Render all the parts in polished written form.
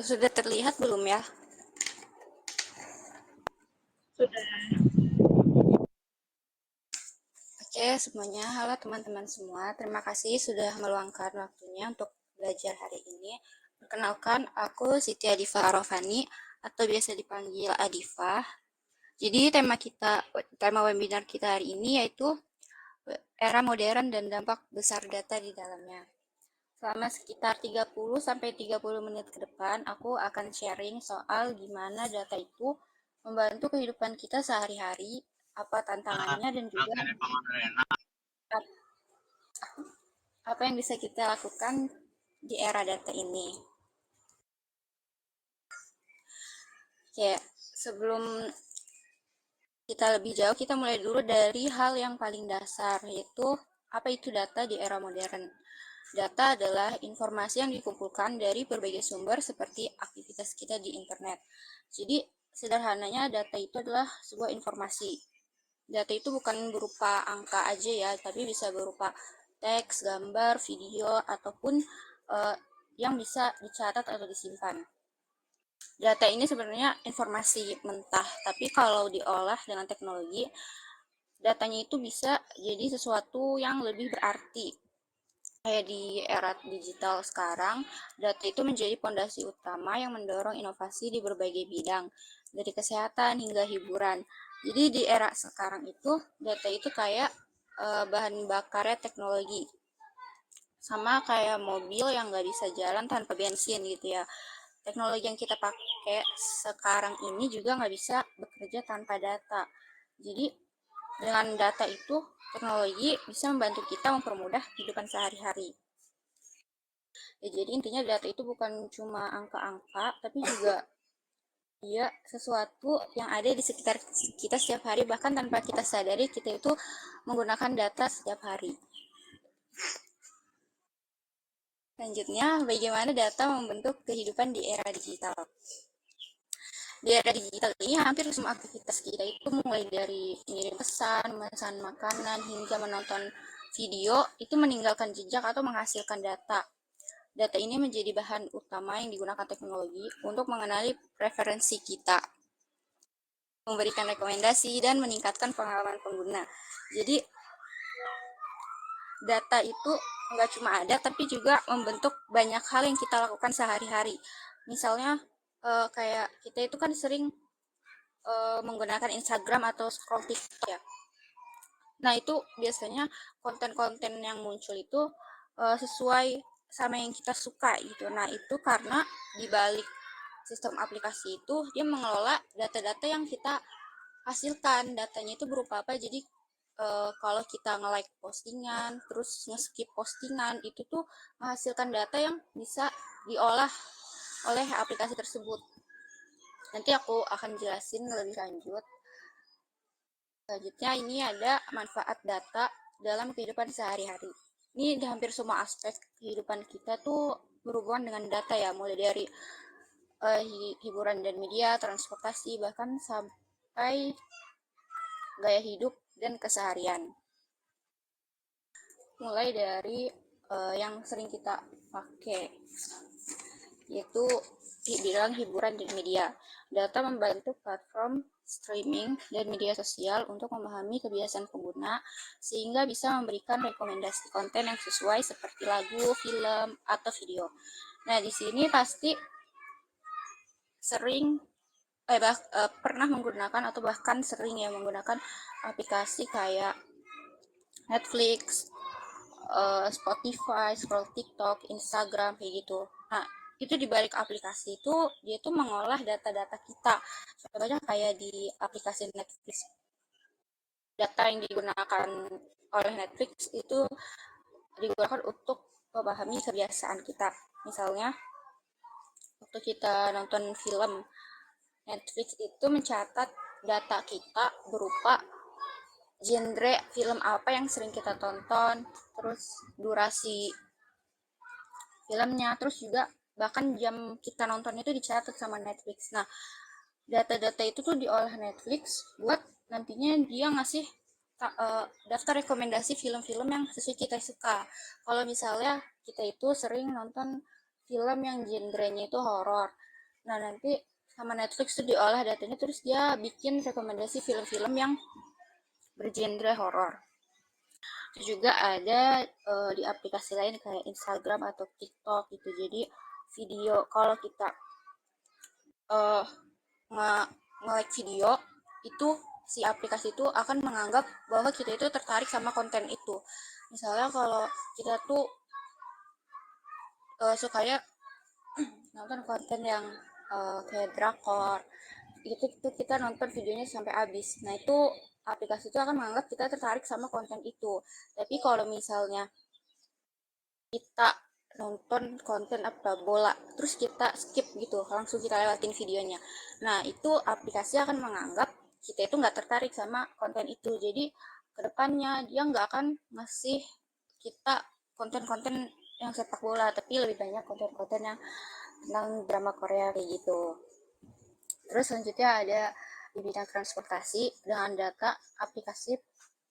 Sudah terlihat belum ya? Sudah. Oke, semuanya. Halo teman-teman semua. Terima kasih sudah meluangkan waktunya untuk belajar hari ini. Perkenalkan, aku Siti Adifa Arofani atau biasa dipanggil Adifa. Jadi tema webinar kita hari ini yaitu era modern dan dampak besar data di dalamnya. Selama sekitar 30-30 menit ke depan, aku akan sharing soal gimana data itu membantu kehidupan kita sehari-hari, apa tantangannya, dan juga apa yang bisa kita lakukan di era data ini. Oke, sebelum kita lebih jauh, kita mulai dulu dari hal yang paling dasar, yaitu apa itu data di era modern. Data adalah informasi yang dikumpulkan dari berbagai sumber seperti aktivitas kita di internet. Jadi, sederhananya data itu adalah sebuah informasi. Data itu bukan berupa angka aja ya, tapi bisa berupa teks, gambar, video, ataupun yang bisa dicatat atau disimpan. Data ini sebenarnya informasi mentah, tapi kalau diolah dengan teknologi, datanya itu bisa jadi sesuatu yang lebih berarti. Kayak di era digital sekarang, data itu menjadi fondasi utama yang mendorong inovasi di berbagai bidang, dari kesehatan hingga hiburan. Jadi di era sekarang itu, data itu kayak bahan bakarnya teknologi. Sama kayak mobil yang nggak bisa jalan tanpa bensin gitu ya. Teknologi yang kita pakai sekarang ini juga nggak bisa bekerja tanpa data. Jadi dengan data itu, teknologi bisa membantu kita mempermudah kehidupan sehari-hari. Ya, jadi intinya data itu bukan cuma angka-angka, tapi juga dia sesuatu yang ada di sekitar kita setiap hari, bahkan tanpa kita sadari kita itu menggunakan data setiap hari. Selanjutnya, bagaimana data membentuk kehidupan di era digital. Di era digital ini hampir semua aktivitas kita itu mulai dari mengirim pesan, memesan makanan, hingga menonton video itu meninggalkan jejak atau menghasilkan data. Data ini menjadi bahan utama yang digunakan teknologi untuk mengenali preferensi kita, memberikan rekomendasi, dan meningkatkan pengalaman pengguna. Jadi, data itu nggak cuma ada, tapi juga membentuk banyak hal yang kita lakukan sehari-hari. Misalnya, kayak kita itu kan sering menggunakan Instagram atau scroll TikTok ya. Nah, itu biasanya konten-konten yang muncul itu sesuai sama yang kita suka gitu. Nah, itu karena di balik sistem aplikasi itu dia mengelola data-data yang kita hasilkan. Datanya itu berupa apa? Jadi kalau kita nge-like postingan, terus nge-skip postingan, itu tuh menghasilkan data yang bisa diolah oleh aplikasi tersebut. Nanti aku akan jelasin lebih lanjut. Selanjutnya ini ada manfaat data dalam kehidupan sehari-hari. Ini di hampir semua aspek kehidupan kita tuh berhubungan dengan data ya, mulai dari hiburan dan media, transportasi, bahkan sampai gaya hidup dan keseharian. Mulai dari yang sering kita pakai, yaitu di dalam hiburan dan media. Data membantu platform streaming dan media sosial untuk memahami kebiasaan pengguna sehingga bisa memberikan rekomendasi konten yang sesuai seperti lagu, film, atau video. Nah, di sini pasti sering pernah menggunakan atau bahkan sering ya menggunakan aplikasi kayak Netflix, Spotify, scroll TikTok, Instagram kayak gitu. Nah, itu di balik aplikasi itu dia tuh mengolah data-data kita. Contohnya kayak di aplikasi Netflix. Data yang digunakan oleh Netflix itu digunakan untuk memahami kebiasaan kita. Misalnya, waktu kita nonton film, Netflix itu mencatat data kita berupa genre film apa yang sering kita tonton, terus durasi filmnya, terus juga bahkan jam kita nonton itu dicatat sama Netflix. Nah, data-data itu tuh diolah Netflix buat nantinya dia ngasih daftar rekomendasi film-film yang sesuai kita suka. Kalau misalnya kita itu sering nonton film yang genrenya itu horor, Nah, nanti sama Netflix tuh diolah datanya, terus dia bikin rekomendasi film-film yang bergenre horor. Itu juga ada di aplikasi lain kayak Instagram atau TikTok gitu. Jadi video, kalau kita uh, nge-like video itu, si aplikasi itu akan menganggap bahwa kita itu tertarik sama konten itu. Misalnya kalau kita tuh sukanya nonton konten yang kayak drakor, itu tuh kita nonton videonya sampai habis. Nah, itu aplikasi itu akan menganggap kita tertarik sama konten itu. Tapi kalau misalnya kita nonton konten apa bola terus kita skip gitu, langsung kita lewatin videonya, nah itu aplikasi akan menganggap kita itu nggak tertarik sama konten itu. Jadi kedepannya dia nggak akan ngasih kita konten-konten yang sepak bola, tapi lebih banyak konten-konten yang tentang drama Korea kayak gitu. Terus selanjutnya ada di bidang transportasi, dengan data aplikasi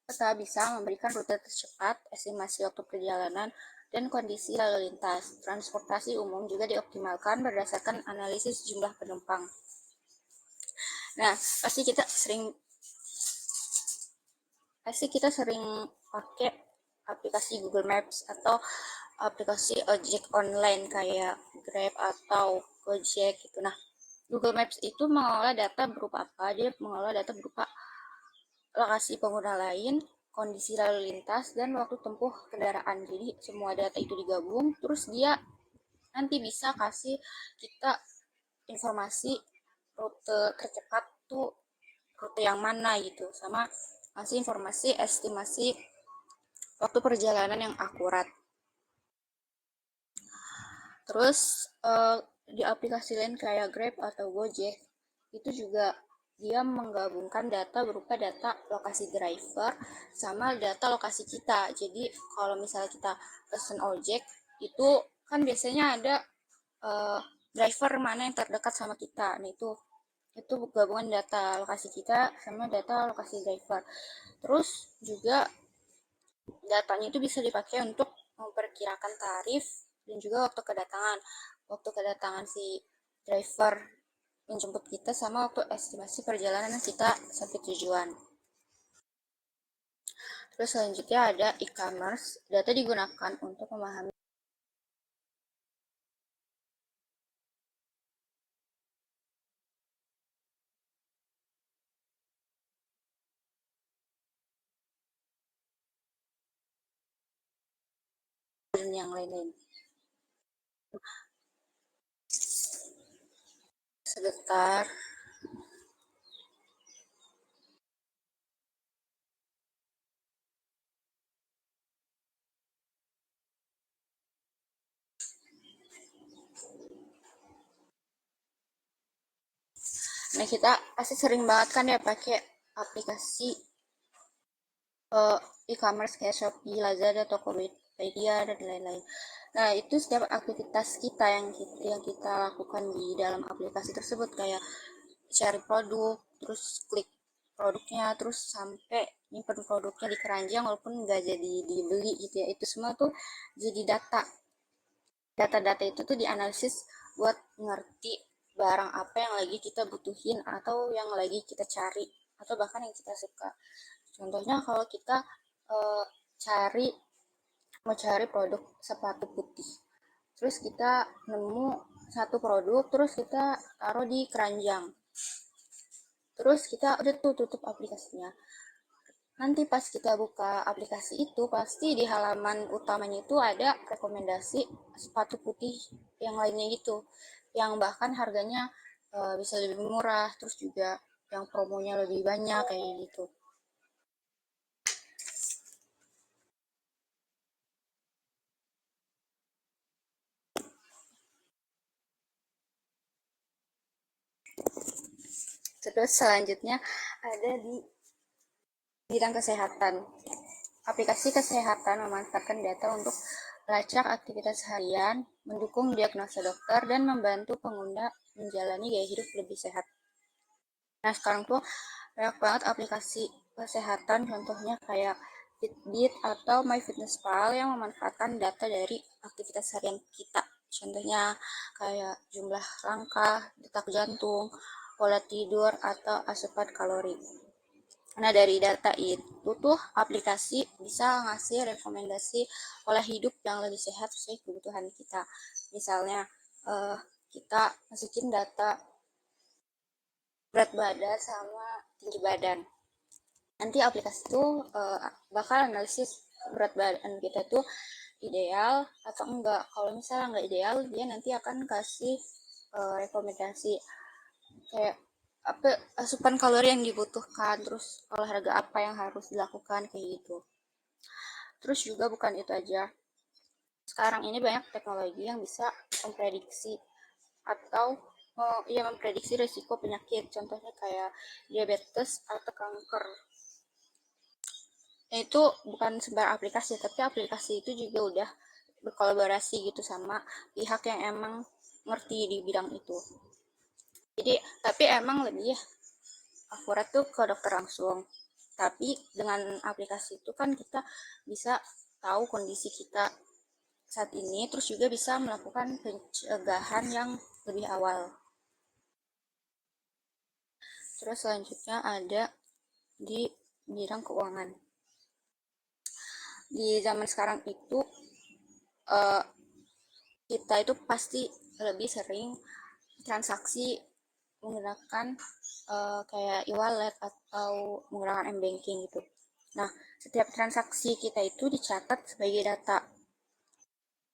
peta bisa memberikan rute tercepat, estimasi waktu perjalanan, dan kondisi lalu lintas. Transportasi umum juga dioptimalkan berdasarkan analisis jumlah penumpang. Nah, pasti kita sering pakai aplikasi Google Maps atau aplikasi ojek online kayak Grab atau Gojek gitu. Nah, Google Maps itu mengolah data berupa apa? Dia mengolah data berupa lokasi pengguna lain, kondisi lalu lintas, dan waktu tempuh kendaraan. Jadi semua data itu digabung, terus dia nanti bisa kasih kita informasi rute tercepat tuh rute yang mana gitu, sama kasih informasi estimasi waktu perjalanan yang akurat. Terus di aplikasi lain kayak Grab atau Gojek itu juga dia menggabungkan data berupa data lokasi driver sama data lokasi kita. Jadi kalau misalnya kita pesen ojek itu kan biasanya ada driver mana yang terdekat sama kita. Nah, itu gabungan data lokasi kita sama data lokasi driver. Terus juga datanya itu bisa dipakai untuk memperkirakan tarif dan juga waktu kedatangan. Waktu kedatangan si driver menjemput kita sama waktu estimasi perjalanan kita sampai tujuan. Terus selanjutnya ada e-commerce. Data digunakan untuk memahami dan yang lain-lain. Sebentar. Nah, kita pasti sering banget kan ya pakai aplikasi e-commerce kayak Shopee, Lazada, Tokopedia, dan lain-lain. Nah, itu setiap aktivitas kita yang kita lakukan di dalam aplikasi tersebut, kayak cari produk, terus klik produknya, terus sampai nyimpen produknya di keranjang walaupun nggak jadi dibeli gitu ya. Itu semua tuh jadi data. Data-data itu tuh dianalisis buat ngerti barang apa yang lagi kita butuhin atau yang lagi kita cari atau bahkan yang kita suka. Contohnya kalau kita uh, cari mau cari produk sepatu putih, terus kita nemu satu produk, terus kita taruh di keranjang, terus kita udah tuh tutup aplikasinya. Nanti pas kita buka aplikasi itu, pasti di halaman utamanya itu ada rekomendasi sepatu putih yang lainnya gitu, yang bahkan harganya bisa lebih murah, terus juga yang promonya lebih banyak kayak gitu. Terus selanjutnya ada di bidang kesehatan. Aplikasi kesehatan memanfaatkan data untuk melacak aktivitas harian, mendukung diagnosa dokter, dan membantu pengguna menjalani gaya hidup lebih sehat. Nah, sekarang tuh banyak banget aplikasi kesehatan, contohnya kayak Fitbit atau MyFitnessPal yang memanfaatkan data dari aktivitas harian kita. Contohnya kayak jumlah langkah, detak jantung, pola tidur, atau asupan kalori. Nah, dari data itu tuh aplikasi bisa ngasih rekomendasi pola hidup yang lebih sehat sesuai kebutuhan kita. Misalnya, kita masukin data berat badan sama tinggi badan. Nanti aplikasi itu bakal analisis berat badan kita tuh ideal atau enggak. Kalau misalnya enggak ideal, dia nanti akan kasih rekomendasi kayak apa asupan kalori yang dibutuhkan, terus olahraga apa yang harus dilakukan kayak gitu. Terus juga bukan itu aja. Sekarang ini banyak teknologi yang bisa memprediksi atau ya memprediksi risiko penyakit. Contohnya kayak diabetes atau kanker. Nah, itu bukan sembarang aplikasi, tapi aplikasi itu juga udah berkolaborasi gitu sama pihak yang emang ngerti di bidang itu. Jadi, tapi emang lebih akurat tuh ke dokter langsung. Tapi dengan aplikasi itu kan kita bisa tahu kondisi kita saat ini, terus juga bisa melakukan pencegahan yang lebih awal. Terus selanjutnya ada di bidang keuangan. Di zaman sekarang itu eh, kita itu pasti lebih sering transaksi menggunakan kayak e-wallet atau menggunakan m-banking gitu. Nah, setiap transaksi kita itu dicatat sebagai data.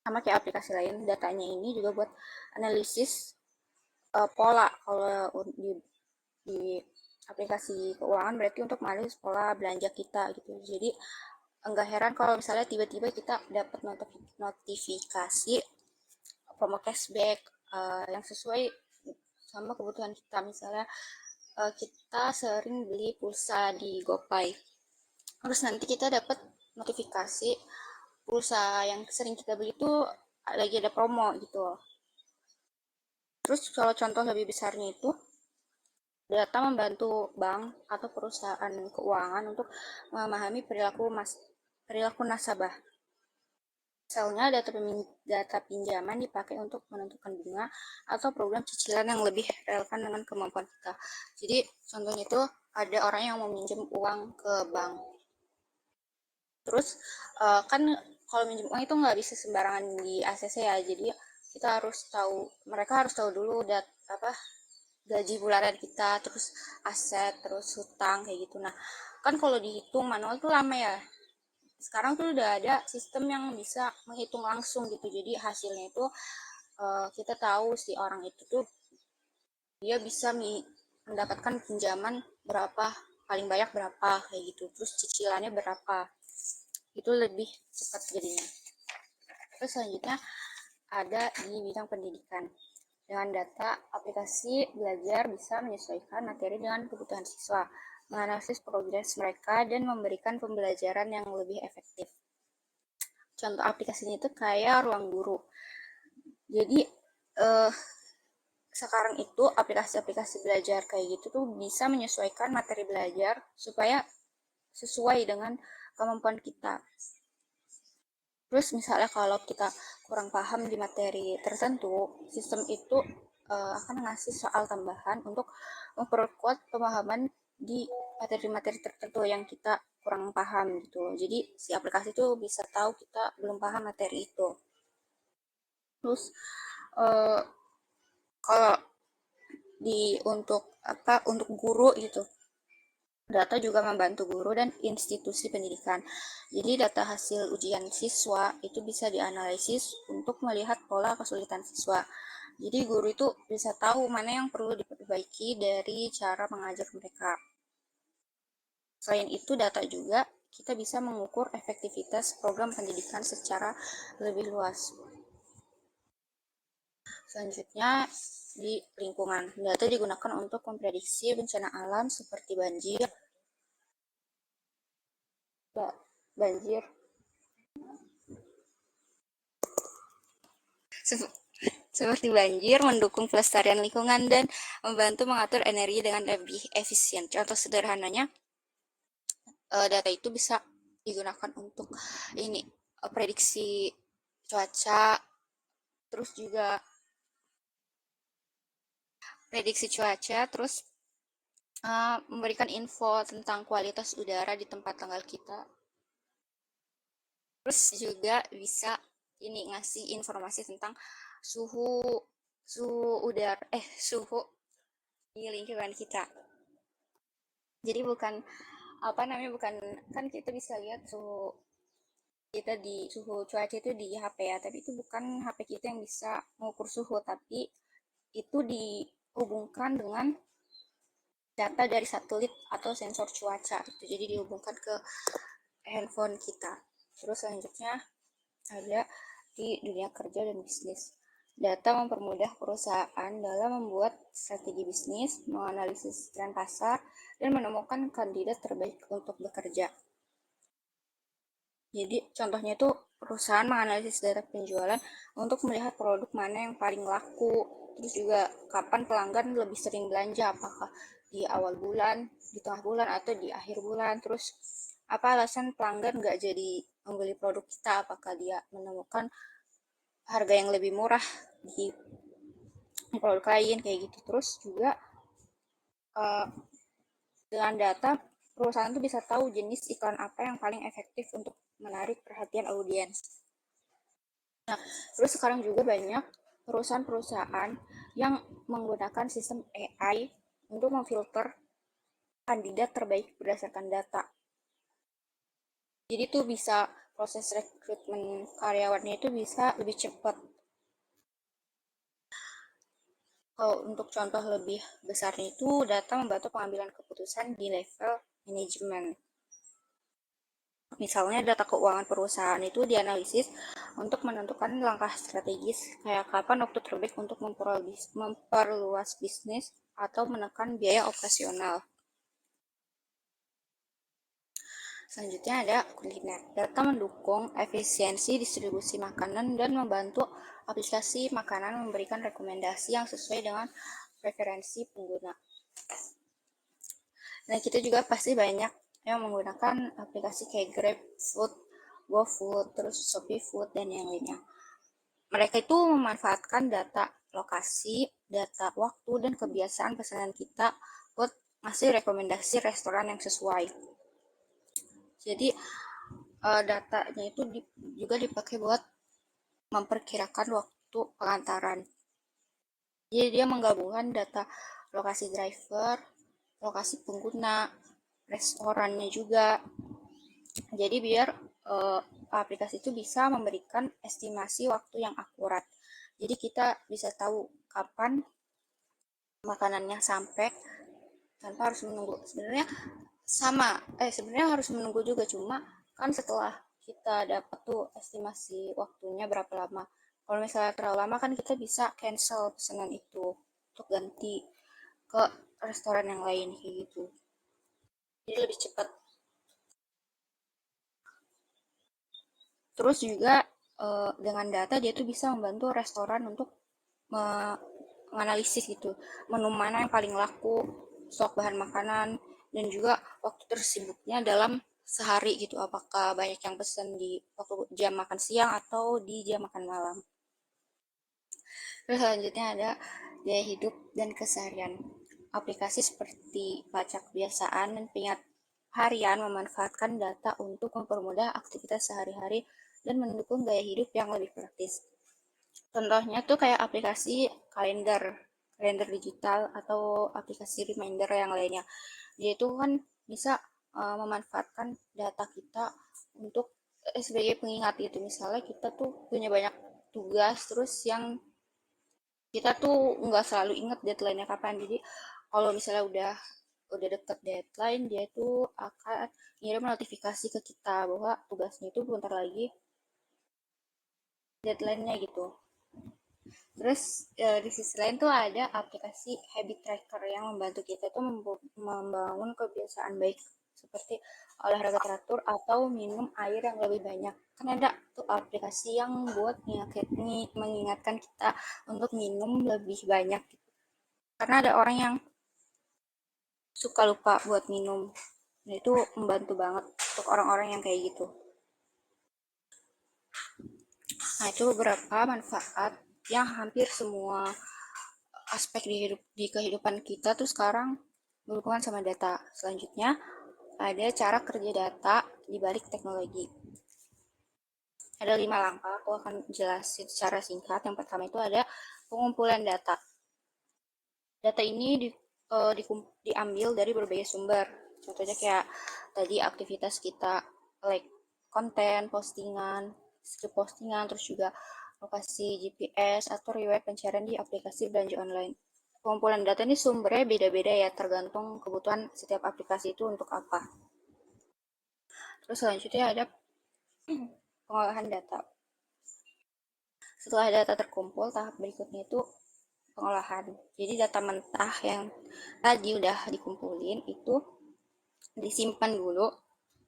Sama kayak aplikasi lain, datanya ini juga buat analisis pola. Kalau di aplikasi keuangan berarti untuk menganalisis pola belanja kita gitu. Jadi enggak heran kalau misalnya tiba-tiba kita dapat notifikasi promo cashback yang sesuai sama kebutuhan kita. Misalnya kita sering beli pulsa di GoPay, terus nanti kita dapat notifikasi pulsa yang sering kita beli itu lagi ada promo gitu. Terus kalau contoh lebih besarnya itu, data membantu bank atau perusahaan keuangan untuk memahami perilaku nasabah. Misalnya data pinjaman dipakai untuk menentukan bunga atau program cicilan yang lebih relevan dengan kemampuan kita. Jadi contohnya itu ada orang yang mau minjem uang ke bank. Terus kan kalau minjem uang itu nggak bisa sembarangan di ACC ya. Jadi mereka harus tahu dulu gaji bulanan kita, terus aset, terus hutang kayak gitu. Nah, kan kalau dihitung manual tuh lama ya. Sekarang tuh udah ada sistem yang bisa menghitung langsung gitu. Jadi hasilnya itu kita tahu si orang itu tuh dia bisa mendapatkan pinjaman berapa, paling banyak berapa kayak gitu. Terus cicilannya berapa. Itu lebih cepat jadinya. Terus selanjutnya ada di bidang pendidikan. Dengan data, aplikasi belajar bisa menyesuaikan materi dengan kebutuhan siswa, menganalisis progres mereka, dan memberikan pembelajaran yang lebih efektif. Contoh aplikasinya itu kayak Ruang Guru. Jadi, sekarang itu aplikasi-aplikasi belajar kayak gitu tuh bisa menyesuaikan materi belajar supaya sesuai dengan kemampuan kita. Terus misalnya kalau kita kurang paham di materi tertentu, sistem itu akan ngasih soal tambahan untuk memperkuat pemahaman di materi-materi tertentu yang kita kurang paham gitu. Jadi si aplikasi itu bisa tahu kita belum paham materi itu. Terus uh, kalau untuk guru gitu, data juga membantu guru dan institusi pendidikan. Jadi data hasil ujian siswa itu bisa dianalisis untuk melihat pola kesulitan siswa. Jadi guru itu bisa tahu mana yang perlu diperbaiki dari cara mengajar mereka. Selain itu data juga kita bisa mengukur efektivitas program pendidikan secara lebih luas. Selanjutnya di lingkungan, data digunakan untuk memprediksi bencana alam seperti banjir, banjir seperti banjir, mendukung pelestarian lingkungan, dan membantu mengatur energi dengan lebih efisien. Contoh sederhananya, data itu bisa digunakan untuk prediksi cuaca, terus juga prediksi cuaca, terus memberikan info tentang kualitas udara di tempat tinggal kita. Terus juga bisa ini ngasih informasi tentang suhu suhu udara suhu di lingkungan kita. Jadi bukan apa namanya, bukan kan kita bisa lihat suhu kita di suhu cuaca itu di HP ya, tapi itu bukan HP kita yang bisa mengukur suhu, tapi itu dihubungkan dengan data dari satelit atau sensor cuaca itu, jadi dihubungkan ke handphone kita. Terus selanjutnya ada di dunia kerja dan bisnis. Data mempermudah perusahaan dalam membuat strategi bisnis, menganalisis tren pasar, dan menemukan kandidat terbaik untuk bekerja. Jadi contohnya itu perusahaan menganalisis data penjualan untuk melihat produk mana yang paling laku, terus juga kapan pelanggan lebih sering belanja, apakah di awal bulan, di tengah bulan, atau di akhir bulan. Terus apa alasan pelanggan nggak jadi membeli produk kita, apakah dia menemukan harga yang lebih murah di produk lain kayak gitu. Terus juga uh, dengan data perusahaan tuh bisa tahu jenis iklan apa yang paling efektif untuk menarik perhatian audiens. Nah, terus sekarang juga banyak perusahaan-perusahaan yang menggunakan sistem AI untuk memfilter kandidat terbaik berdasarkan data. Jadi tuh bisa proses rekrutmen karyawannya itu bisa lebih cepat. Kalau untuk contoh lebih besarnya itu, data membantu pengambilan keputusan di level manajemen. Misalnya data keuangan perusahaan itu dianalisis untuk menentukan langkah strategis, kayak kapan waktu terbaik untuk memperluas bisnis atau menekan biaya operasional. Selanjutnya ada kuliner. Data mendukung efisiensi distribusi makanan dan membantu aplikasi makanan memberikan rekomendasi yang sesuai dengan preferensi pengguna. Nah, kita juga pasti banyak yang menggunakan aplikasi kayak GrabFood, GoFood, terus Shopee Food, dan yang lainnya. Mereka itu memanfaatkan data lokasi, data waktu, dan kebiasaan pesanan kita buat ngasih rekomendasi restoran yang sesuai. Jadi datanya itu juga dipakai buat memperkirakan waktu pengantaran. Jadi dia menggabungkan data lokasi driver, lokasi pengguna, restorannya juga. Jadi biar aplikasi itu bisa memberikan estimasi waktu yang akurat. Jadi kita bisa tahu kapan makanannya sampai tanpa harus menunggu. Sebenarnya harus menunggu juga, cuma kan setelah kita dapat tuh estimasi waktunya berapa lama. Kalau misalnya terlalu lama kan kita bisa cancel pesanan itu untuk ganti ke restoran yang lain kayak gitu. Jadi lebih cepat. Terus juga dengan data dia tuh bisa membantu restoran untuk menganalisis gitu, menu mana yang paling laku, stok bahan makanan, dan juga waktu tersibuknya dalam sehari gitu, apakah banyak yang pesen di waktu jam makan siang atau di jam makan malam. Terus selanjutnya ada gaya hidup dan keseharian. Aplikasi seperti pajak kebiasaan dan pengingat harian memanfaatkan data untuk mempermudah aktivitas sehari-hari dan mendukung gaya hidup yang lebih praktis. Contohnya tuh kayak aplikasi kalender, kalender digital atau aplikasi reminder yang lainnya. Dia itu kan bisa memanfaatkan data kita untuk sebagai pengingat gitu. Misalnya kita tuh punya banyak tugas terus yang kita tuh nggak selalu ingat deadline-nya kapan. Jadi kalau misalnya udah deket deadline, dia tuh akan ngirim notifikasi ke kita bahwa tugasnya itu bentar lagi deadline-nya gitu. Terus di sisi lain tuh ada aplikasi habit tracker yang membantu kita tuh membangun kebiasaan baik seperti olahraga teratur atau minum air yang lebih banyak. Kan ada tuh aplikasi yang buat mengingatkan kita untuk minum lebih banyak. Karena ada orang yang suka lupa buat minum. Nah, itu membantu banget untuk orang-orang yang kayak gitu. Nah, itu beberapa manfaat yang hampir semua aspek di kehidupan kita tuh sekarang berhubungan sama data. Selanjutnya ada cara kerja data di balik teknologi. Ada 5 langkah, aku akan jelasin secara singkat. Yang pertama itu ada pengumpulan data. Data ini diambil dari berbagai sumber. Contohnya kayak tadi aktivitas kita, like konten, postingan, script postingan, terus juga lokasi GPS atau riwayat pencarian di aplikasi belanja online. Pengumpulan data ini sumbernya beda-beda ya, tergantung kebutuhan setiap aplikasi itu untuk apa. Terus selanjutnya ada pengolahan data. Setelah data terkumpul, tahap berikutnya itu pengolahan. Jadi data mentah yang tadi udah dikumpulin itu disimpan dulu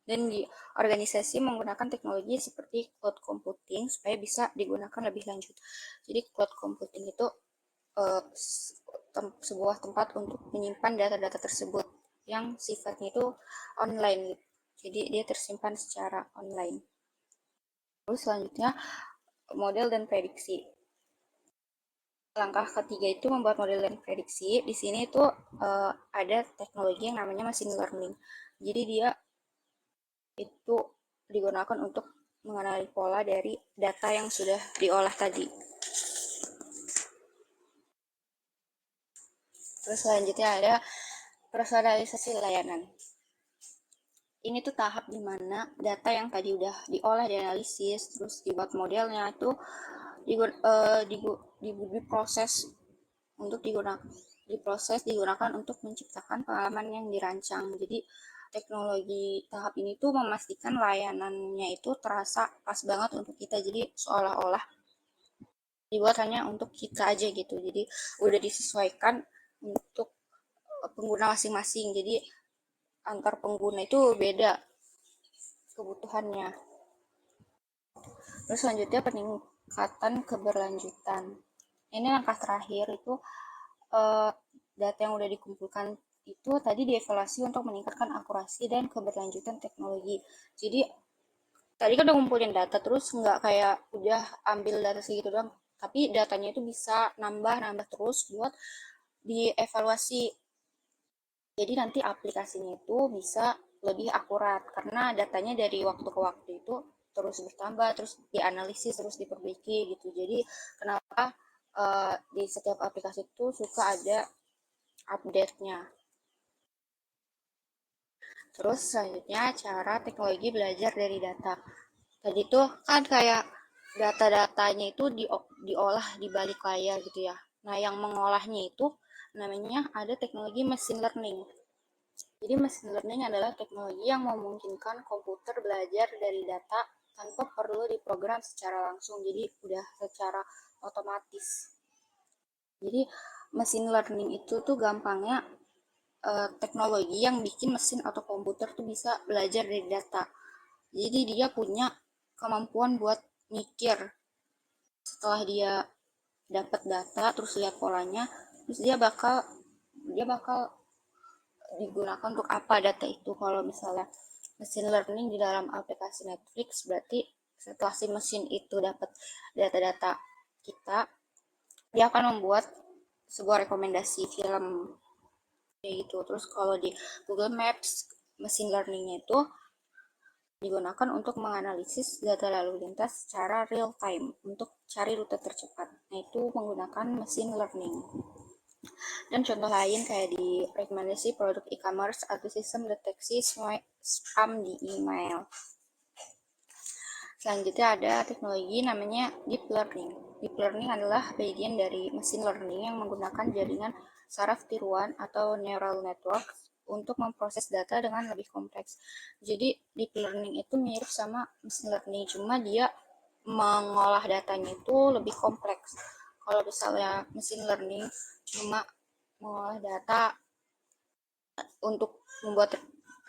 dan di organisasi menggunakan teknologi seperti cloud computing supaya bisa digunakan lebih lanjut. Jadi cloud computing itu uh, sebuah tempat untuk menyimpan data-data tersebut yang sifatnya itu online. Jadi dia tersimpan secara online. Terus selanjutnya model dan prediksi. Langkah ketiga itu membuat model dan prediksi. Di sini itu ada teknologi yang namanya machine learning. Jadi dia itu digunakan untuk mengenali pola dari data yang sudah diolah tadi. Terus selanjutnya ada personalisasi layanan. Ini tuh tahap dimana data yang tadi udah diolah, dianalisis, terus dibuat modelnya itu diproses untuk digunakan untuk menciptakan pengalaman yang dirancang. Jadi teknologi tahap ini tuh memastikan layanannya itu terasa pas banget untuk kita. Jadi seolah-olah dibuat hanya untuk kita aja gitu. Jadi udah disesuaikan untuk pengguna masing-masing. Jadi antar pengguna itu beda kebutuhannya. Terus selanjutnya peningkatan keberlanjutan. Ini langkah terakhir itu data yang udah dikumpulkan itu tadi dievaluasi untuk meningkatkan akurasi dan keberlanjutan teknologi. Jadi tadi kan udah ngumpulin data terus nggak kayak udah ambil data segitu doang, tapi datanya itu bisa nambah terus buat dievaluasi. Jadi nanti aplikasinya itu bisa lebih akurat karena datanya dari waktu ke waktu itu terus bertambah, terus dianalisis, terus diperbaiki gitu. Jadi kenapa di setiap aplikasi itu suka ada update-nya. Terus selanjutnya cara teknologi belajar dari data. Tadi tuh kan kayak data-datanya itu diolah di balik layar gitu ya. Nah, yang mengolahnya itu namanya ada teknologi machine learning. Jadi machine learning adalah teknologi yang memungkinkan komputer belajar dari data tanpa perlu diprogram secara langsung. Jadi udah secara otomatis. Jadi machine learning itu tuh gampangnya teknologi yang bikin mesin atau komputer tuh bisa belajar dari data. Jadi dia punya kemampuan buat mikir setelah dia dapat data terus lihat polanya, terus dia bakal digunakan untuk apa data itu. Kalau misalnya machine learning di dalam aplikasi Netflix, berarti setelah si mesin itu dapat data-data kita, dia akan membuat sebuah rekomendasi film kayak gitu. Terus kalau di Google Maps, machine learningnya itu digunakan untuk menganalisis data lalu lintas secara real time untuk cari rute tercepat. Nah, itu menggunakan machine learning. Dan contoh lain kayak di rekomendasi produk e-commerce atau sistem deteksi spam di email. Selanjutnya ada teknologi namanya deep learning. Deep learning adalah bagian dari machine learning yang menggunakan jaringan saraf tiruan atau neural network untuk memproses data dengan lebih kompleks. Jadi deep learning itu mirip sama machine learning, cuma dia mengolah datanya itu lebih kompleks. Kalau misalnya machine learning cuma mengolah data untuk membuat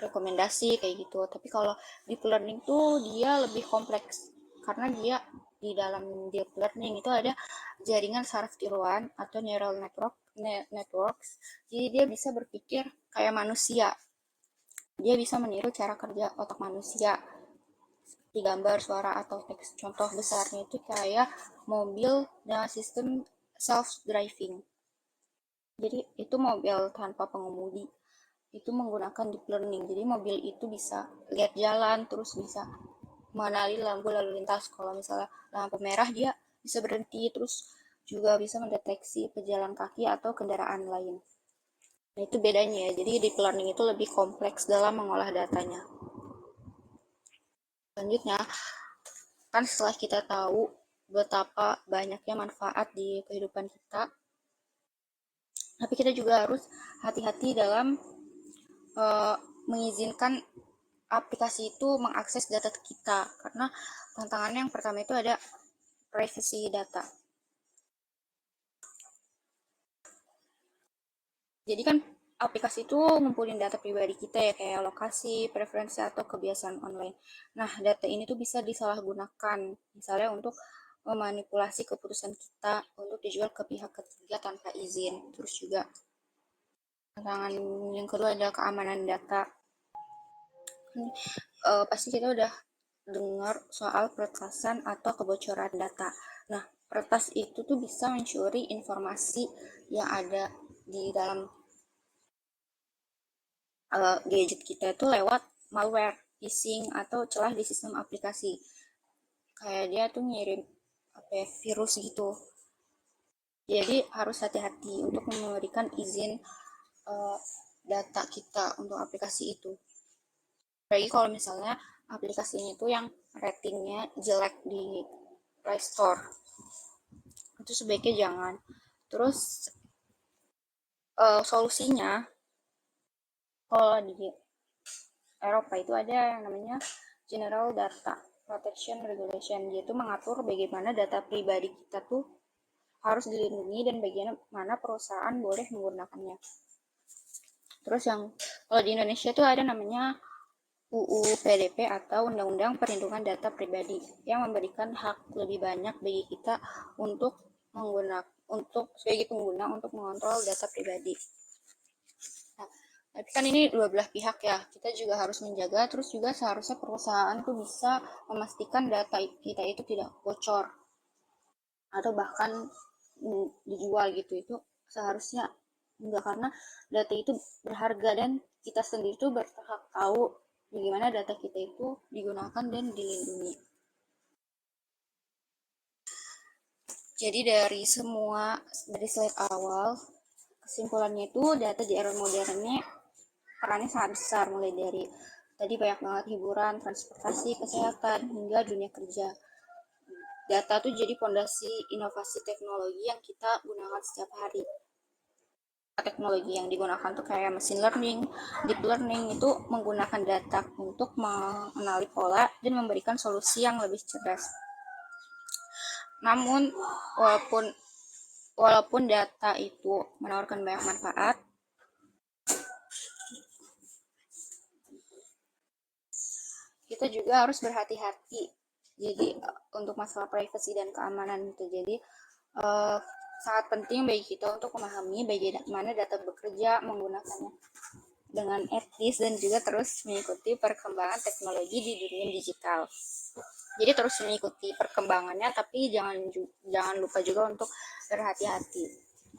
rekomendasi kayak gitu, tapi kalau deep learning tuh dia lebih kompleks karena dia di dalam deep learning itu ada jaringan saraf tiruan atau neural networks. Jadi dia bisa berpikir kayak manusia, dia bisa meniru cara kerja otak manusia di gambar, suara, atau teks. Contoh besarnya itu kayak mobil dengan sistem self-driving. Jadi itu mobil tanpa pengemudi. Itu menggunakan deep learning. Jadi mobil itu bisa lihat jalan, terus bisa mengenali lampu lalu lintas. Kalau misalnya lampu merah dia bisa berhenti, terus juga bisa mendeteksi pejalan kaki atau kendaraan lain. Nah, itu bedanya ya. Jadi deep learning itu lebih kompleks dalam mengolah datanya. Selanjutnya, kan setelah kita tahu betapa banyaknya manfaat di kehidupan kita, tapi kita juga harus hati-hati dalam uh, mengizinkan aplikasi itu mengakses data kita, karena tantangannya yang pertama itu ada privacy data. Jadi kan aplikasi itu ngumpulin data pribadi kita ya, kayak lokasi, preferensi, atau kebiasaan online. Nah, data ini tuh bisa disalahgunakan, misalnya untuk memanipulasi keputusan kita untuk dijual ke pihak ketiga tanpa izin. Terus juga tantangan yang kedua adalah keamanan data. Pasti kita udah dengar soal peretasan atau kebocoran data. Nah, peretas itu tuh bisa mencuri informasi yang ada di dalam gadget kita itu lewat malware, phishing, atau celah di sistem aplikasi. Kayak dia tuh ngirim apa ya, virus gitu. Jadi harus hati-hati untuk memberikan izin uh, data kita untuk aplikasi itu. Apalagi kalau misalnya aplikasinya itu yang ratingnya jelek di Play Store, itu sebaiknya jangan. Terus solusinya kalau di Eropa itu ada yang namanya General Data Protection Regulation. Dia itu mengatur bagaimana data pribadi kita tuh harus dilindungi dan bagaimana perusahaan boleh menggunakannya. Terus yang kalau di Indonesia tuh ada namanya UU PDP atau Undang-Undang Perlindungan Data Pribadi yang memberikan hak lebih banyak bagi kita untuk sebagai pengguna untuk mengontrol data pribadi. Nah, tapi kan ini dua belah pihak ya, kita juga harus menjaga. Terus juga seharusnya perusahaan tuh bisa memastikan data kita itu tidak bocor atau bahkan dijual gitu. Itu seharusnya enggak, karena data itu berharga dan kita sendiri tuh berhak tahu bagaimana data kita itu digunakan dan dilindungi. Jadi dari slide awal, kesimpulannya itu data di era modern ini perannya sangat besar, mulai dari tadi banyak banget hiburan, transportasi, kesehatan, hingga dunia kerja. Data tuh jadi fondasi inovasi teknologi yang kita gunakan setiap hari. Teknologi yang digunakan tuh kayak machine learning, deep learning itu menggunakan data untuk mengenali pola dan memberikan solusi yang lebih cerdas. Namun walaupun data itu menawarkan banyak manfaat, kita juga harus berhati-hati. Jadi untuk masalah privasi dan keamanan itu, jadi sangat penting bagi kita untuk memahami bagaimana data bekerja, menggunakannya dengan etis, dan juga terus mengikuti perkembangan teknologi di dunia digital. Jadi terus mengikuti perkembangannya, tapi jangan lupa juga untuk berhati-hati.